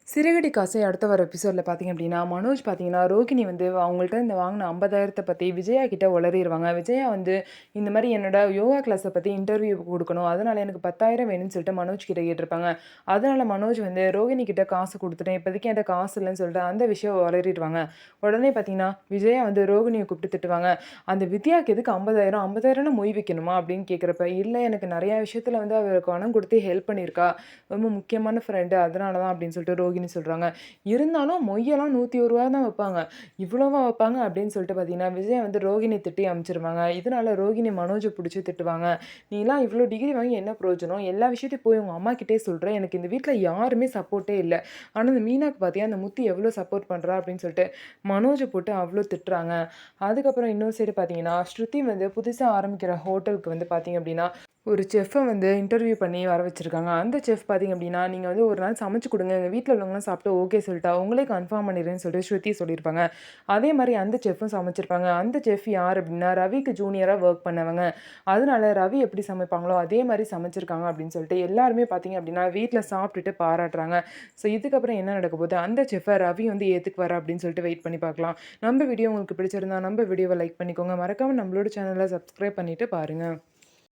சிறகடி காசை அடுத்த வர எபிசோடில் பார்த்தீங்க அப்படின்னா, மனோஜ் பார்த்தீங்கன்னா, ரோகிணி வந்து அவங்கள்ட்ட இந்த வாங்கின 50,000 பத்தி விஜயா கிட்ட உளறிருவாங்க. விஜயா வந்து இந்த மாரி என்னோட யோகா கிளாஸ பத்தி இன்டர்வியூ குடுக்கணும். அதனால எனக்கு 10,000 வேணும்னு சொல்லிட்டு மனோஜ் கிட்ட கேட்டிருப்பாங்க. அதனால மனோஜ் வந்து ரோகிணி கிட்ட காசு குடுத்துட்டேன். இப்போதைக்கு என்ட்ட காசு இல்லன்னு சொல்லிட்டு அந்த விஷயம் உளறிருவாங்க. உடனே பார்த்தீங்கன்னா, விஜயா வந்து ரோகிணிய கூப்பிட்டு திட்டுவாங்க. அந்த வித்யாக்கு எதுக்கு 50,000 50,000ன்னு மொய் வைக்கணுமா? அப்படின்னு கேட்கிறப்ப, இல்ல எனக்கு நெறைய விஷயத்துல வந்து அவ பணம் குடுத்து ஹெல்ப் பண்ணியிருக்கா. ரொம்ப முக்கியமான ஃப்ரெண்டு அதனால தான் அப்படின்னு சொல்லிட்டு ரோகிணி சொல்றாங்க. இருந்தாலும் மொய்யெல்லாம் ரூ. 101 தான் வைப்பாங்க. இவ்வளவா வைப்பாங்க அப்படின்னு சொல்லிட்டு பார்த்தீங்கன்னா, விஜய் வந்து ரோகிணி திட்டி அனுப்பிச்சுருவாங்க. இதனால ரோகிணி மனோஜ புடிச்சு திட்டுவாங்க. "நீலாம் இவ்ளோ டிகிரி வாங்கி என்ன பிரயோஜனம்? எல்லா விஷயத்தையும் போய் உங்க அம்மாகிட்டயே சொல்ற. எனக்கு இந்த வீட்ல யாருமே சப்போர்ட்டே இல்ல. ஆனா இந்த மீனாக்கு பார்த்தியா, அந்த முத்து எவ்ளோ சப்போர்ட் பண்றா" அப்படின்னு சொல்லிட்டு மனோஜ போட்டு அவ்ளோ திட்டுறாங்க. அதுக்கப்புறம் இன்னொரு சைடு பார்த்தீங்கன்னா, ஸ்ருதி வந்து புதுசா ஆரம்பிக்கிற ஹோட்டலுக்கு வந்து பார்த்தீங்க அப்படின்னா, ஒரு செஃப்ப வந்து இன்டர்வியூ பண்ணி வர வச்சிருக்காங்க. அந்த செஃப் பார்த்தீங்க அப்டின்னா, "நீங்க வந்து ஒரு நாள் சமைச்சு குடுங்க. எங்க வீட்ல உள்ளவங்கலாம் சாப்ட்டு ஓகே சொல்ட்டா, உங்களே கன்ஃபார்ம் பண்ணிடுறேன்னு" சொல்லிட்டு ஸ்ருதி சொல்லியிருப்பாங்க. அதே மாரி அந்த செஃப்பும் சமைச்சிருப்பாங்க. அந்த செஃப் யார் அப்டின்னா, ரவிக்கு ஜூனியரா வொர்க் பண்ணவங்க. அதனால ரவி எப்படி சமைப்பாங்களோ, அதே மாரி சமைச்சிருக்காங்க அப்டின்னு சொல்லிட்டு எல்லாருமே பார்த்தீங்க அப்டின்னா, வீட்ல சாப்ட்டுட்டு பாராட்டுறாங்க. ஸோ இதுக்கப்புறம் என்ன நடக்க போது? அந்த செஃப்ப ரவி வந்து ஏத்துக்குவாரா அப்டின்னு சொல்லிட்டு வெயிட் பண்ணி பார்க்கலாம். நம்ம வீடியோ உங்களுக்கு பிடிச்சிருந்தா, நம்ம வீடியோவ லைக் பண்ணிக்கோங்க. மறக்காம நம்மளோட சேனல சப்ஸ்கிரைப் பண்ணிட்டு பாருங்க.